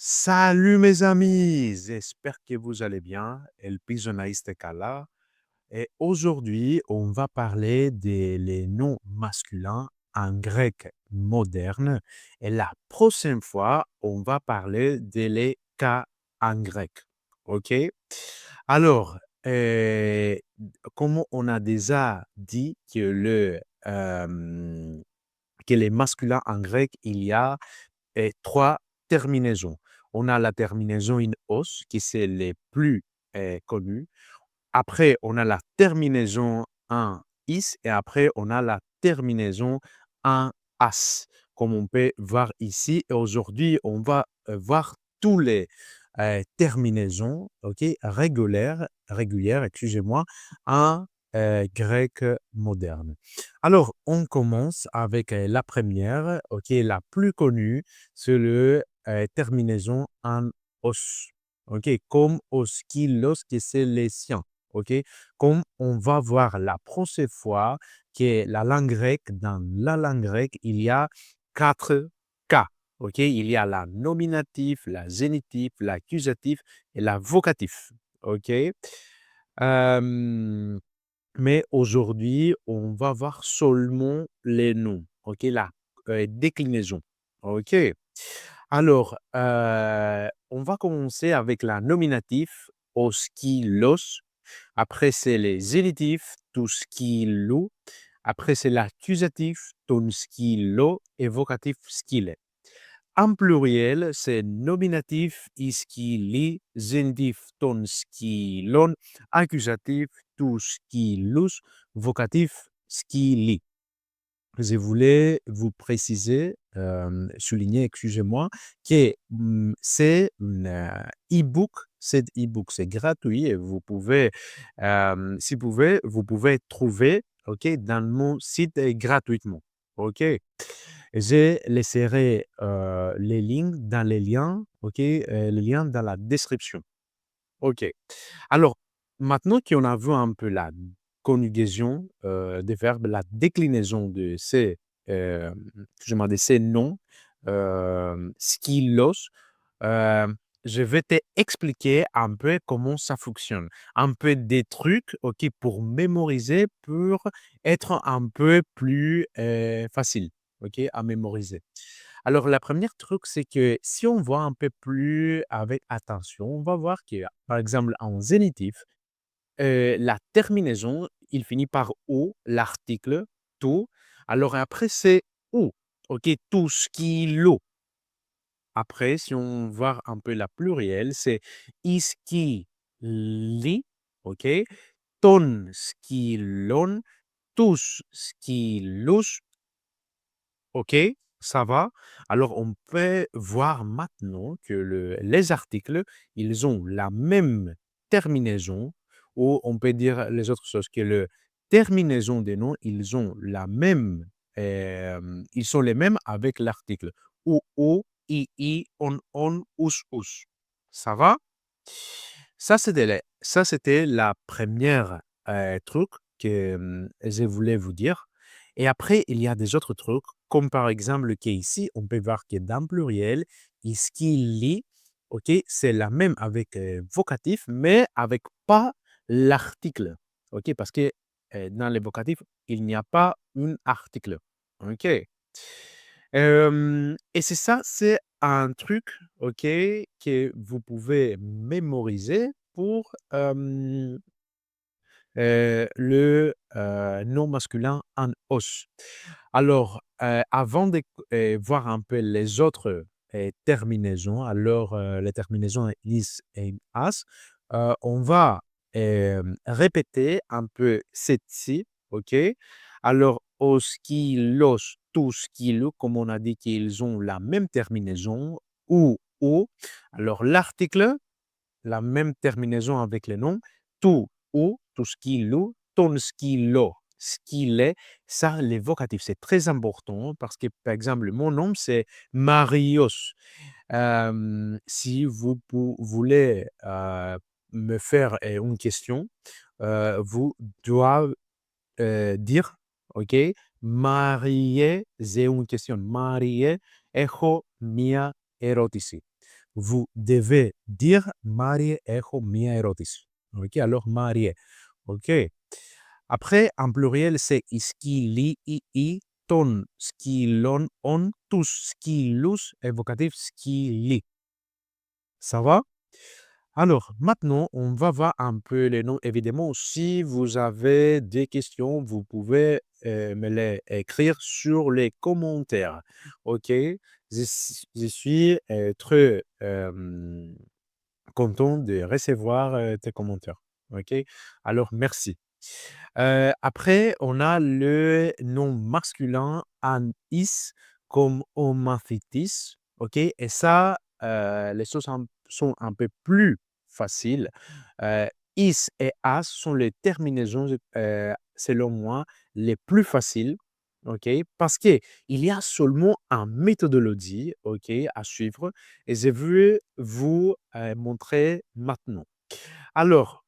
Salut mes amis, j'espère que vous allez bien. El Pisonaiste Kala. Et aujourd'hui, on va parler des les noms masculins en grec moderne. Et la prochaine fois, on va parler de les cas en grec. OK? Alors, comme on a déjà dit que les masculins en grec, il y a trois terminaisons. On a la terminaison in os, qui c'est les plus connus. Après, on a la terminaison en is et après, on a la terminaison en as, comme on peut voir ici. Et aujourd'hui, on va voir tous les terminaisons régulières, excusez-moi, en grec moderne. Alors, on commence avec la première, la plus connue, c'est le terminaison en os. Comme os, kilos, que c'est les siens. Comme on va voir la prochaine fois que dans la langue grecque, il y a 4 cas. Il y a la nominatif, la génitif, l'accusatif et la vocatif. Euh, mais aujourd'hui, on va voir seulement les noms, la déclinaison. OK. Alors, on va commencer avec la nominatif, os, qui, los. Après, c'est les zénitifs, tous, qui, lou. Après, c'est l'accusatif, ton, ski, lo, et vocatif, skile. En pluriel, c'est nominatif, iski, li, génitif, ton, ski, lon, accusatif, tous, qui, lus, vocatif, ski, li. Je voulais vous préciser, souligner, excusez-moi, que c'est un e-book. Cet e-book, c'est gratuit et vous pouvez, si vous pouvez, vous pouvez trouver, dans mon site gratuitement. OK. Je laisserai les lignes dans les liens, les liens dans la description. OK. Alors, maintenant qu'on a vu un peu la conjugaison des verbes, la déclinaison de ces noms, skilos, euh, je vais t'expliquer un peu comment ça fonctionne. Un peu des trucs, pour mémoriser, pour être un peu plus facile, à mémoriser. Alors, la première truc, c'est que si on voit un peu plus avec attention, on va voir que, par exemple, en zénitif, la terminaison, il finit par «ou», l'article, tout. Alors après, c'est «ou», tout ce qui l'eau. Après, si on voit un peu la plurielle, c'est «iski li», OK? «ton ski lon», «tous ski lus». OK, ça va. Alors, on peut voir maintenant que les articles, ils ont la même terminaison, ou on peut dire les autres choses, que le terminaison des noms, ils sont les mêmes avec l'article. Ou, i, on, us. Ça va? Ça, c'était la première truc que je voulais vous dire. Et après, il y a des autres trucs, comme par exemple qu'ici, on peut voir que dans pluriel, ici, li, c'est la même avec vocatif, mais avec pas l'article. Parce que dans les vocatifs, il n'y a pas un article. OK. Et c'est ça, c'est un truc, que vous pouvez mémoriser pour le nom masculin en os. Alors, avant de voir un peu les autres terminaisons, alors les terminaisons is et as, on va répéter un peu celle-ci, OK? Alors, os, qui, los, tous, qui, le, comme on a dit qu'ils ont la même terminaison, ou. Alors, l'article, la même terminaison avec les noms, tout, ou, tout ce qui loue, ton ce qui lo, ce qu'il est, ça, les vocatifs, c'est très important parce que, par exemple, mon nom, c'est Marios. Si vous voulez me faire une question, vous doivez dire, OK, Marié, j'ai une question. Marié, έχω μία ερώτηση. vous devez dire Marie έχω μία ερώτηση. OK, alors Marie. OK. Après, en pluriel, c'est οι σκύλοι, οι των σκύλων, on, τους σκύλους, évocatif σκύλοι. Ça va? Alors, maintenant, on va voir un peu les noms. Évidemment, si vous avez des questions, vous pouvez me les écrire sur les commentaires. OK? Je suis très content de recevoir tes commentaires. OK? Alors, merci. Après, on a le nom masculin Anis comme Omaphitis. OK? Et ça, les choses sont un peu plus faciles. Is et as sont les terminaisons, selon moi, les plus faciles. OK? Parce qu'il y a seulement une méthodologie, OK, à suivre et je veux vous montrer maintenant. Alors,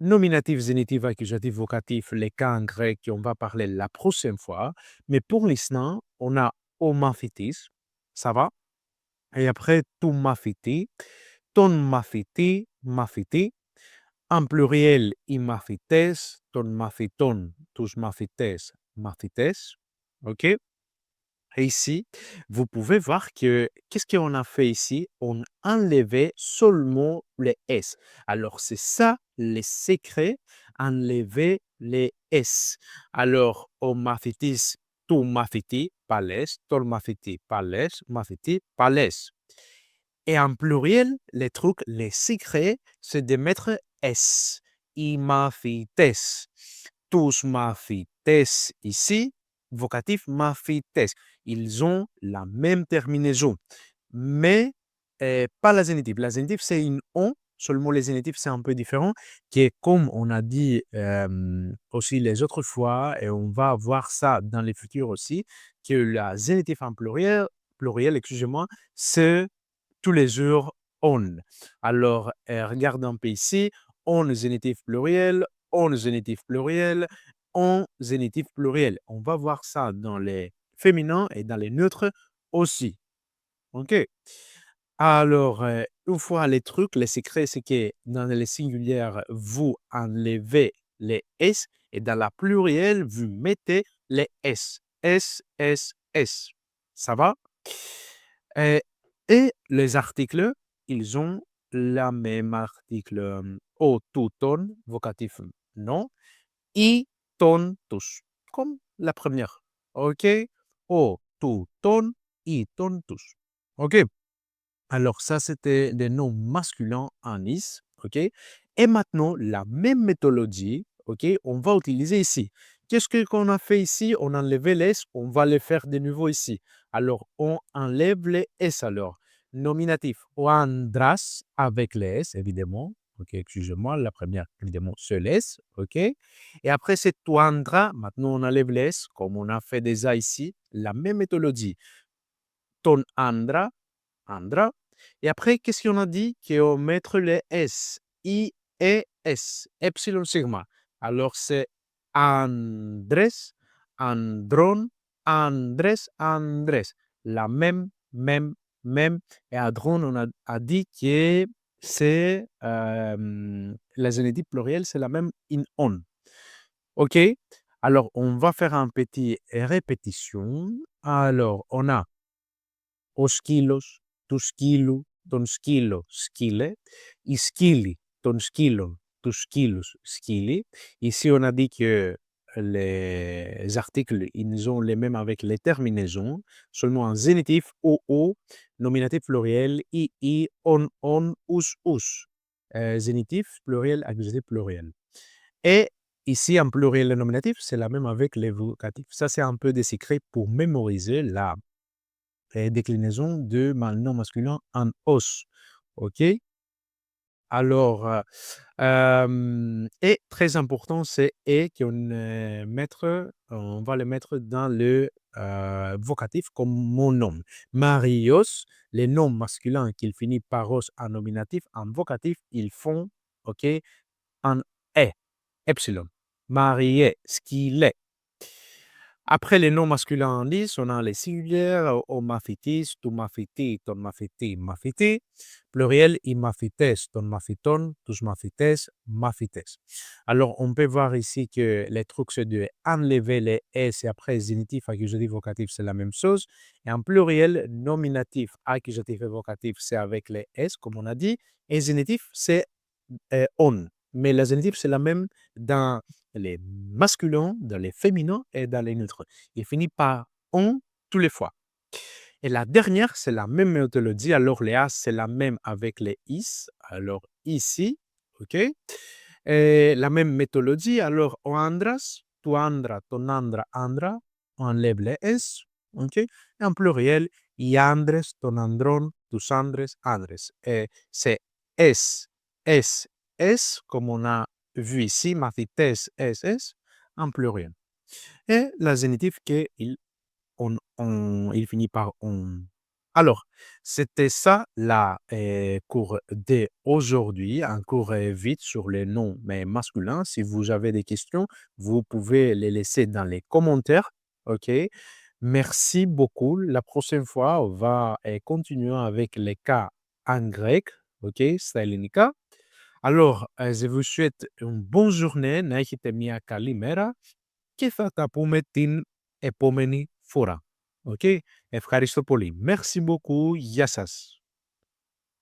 nominatif, zénitif, accusatif, vocatif, les cas en grec, on va parler la prochaine fois. Mais pour l'instant, on a omaphitis, ça va? Et après, tu maphiti, ton maphiti, maphiti. En pluriel, imaphites, ton maphiton, tous maphites, maphites. OK? Et ici, vous pouvez voir que qu'est-ce qu'on a fait ici? On a enlevé seulement les S. Alors, c'est ça le secret, enlever les S. Alors, on maphitis, tu maphiti, pales, ton maphiti, pales, maphiti, pales. Et en pluriel, les trucs, les secrets, c'est de mettre S. Imaphites. Tous maphites ici, vocatif maphites. Ils ont la même terminaison, mais pas la zénitive. La zénitive, c'est une on, seulement les zénitifs, c'est un peu différent, qui est comme on a dit aussi les autres fois, et on va voir ça dans les futurs aussi, que la zénitive en pluriel, excusez-moi, c'est tous les jours on. Alors, regarde un peu ici, on zénitif pluriel, on zénitif pluriel, on zénitif pluriel. On va voir ça dans les féminins et dans les neutres aussi. OK? Alors, une fois les trucs, les secrets, c'est que dans les singulières, vous enlevez les S et dans la plurielle, vous mettez les S. S, S, S. Ça va? Et, et les articles, ils ont la même article au tout ton, vocatif non, I, ton, tous, comme la première. OK? Au tout ton, I, ton, tous. OK? Alors ça, c'était des noms masculins en is, OK? Et maintenant, la même méthodologie, OK, on va utiliser ici. Qu'est-ce qu'on a fait ici? On a enlevé les S, on va les faire de nouveau ici. Alors, on enlève les S alors. Nominatif, o andras avec les S, évidemment. OK, excusez-moi, la première, évidemment, se laisse, OK? Et après, c'est tu andras. Maintenant, on enlève les S, comme on a fait déjà ici. La même méthodologie. Ton andra, andra. Et après, qu'est-ce qu'on a dit? Qu'on mettre les S, I et S, epsilon sigma. Alors, c'est Andrés, Andron, Andrés, Andrés. La même. Et Andron, on a dit que c'est la génétique plurielle, c'est la même in on. OK? Alors, on va faire un petit répétition. Alors, on a ο σκύλος, του σκύλου, τον σκύλο, σκύλε, οι σκύλοι των σκύλων, τους σκύλους, σκύλοι. Ici, on a dit que les articles, ils ont les mêmes avec les terminaisons, seulement en zénitif, o, nominatif pluriel, i, on, us. Zénitif, pluriel, accusatif, pluriel. Et ici, en pluriel et nominatif, c'est la même avec les vocatifs. Ça, c'est un peu des secrets pour mémoriser la déclinaison de nom masculin en os. OK? Alors, et très important, c'est et on va le mettre dans le vocatif comme mon nom. Marios, les noms masculins qui finissent par os en nominatif, en vocatif, ils font, OK, en est, epsilon. Marié, ce qu'il est. Après les noms masculins en lice, on a les singulières, on m'a fêté, tu m'as fêté, ton m'a fêté, il m'a fêté. Pluriel, il m'a fêté, ton m'a fêton, tous m'a fêtés, m'a fêtés. Alors, on peut voir ici que les trucs, c'est de enlever les S et après zénitif, accusatif, vocatif, c'est la même chose. Et en pluriel, nominatif, accusatif et vocatif, c'est avec les S, comme on a dit. Et zénitif, c'est on. Mais la zénitif, c'est la même dans les masculins, dans les féminins et dans les neutres. Il finit par on tous les fois. Et la dernière, c'est la même méthodologie. Alors, les as, c'est la même avec les is. Alors, ici, OK? Et la même méthodologie. Alors, o andras, tu andra, ton andra, andra. On enlève les s. OK? Et en pluriel, i andres, ton andron, tus andres, andres. Et c'est s, s, s, comme on a vu ici, mafites, s, s, en pluriel. Et la zénitif qu'il il finit par on. Alors, c'était ça la cours d'aujourd'hui, un cours vite sur les noms mais masculins. Si vous avez des questions, vous pouvez les laisser dans les commentaires. OK? Merci beaucoup. La prochaine fois, on va continuer avec les cas en grec. OK? Σταιλινικά. Alors, je vous souhaite une bonne journée. Να έχετε μια καλή μέρα και θα τα πούμε την επόμενη φορά. Οκ. Ευχαριστώ πολύ. Merci beaucoup. Γεια σας.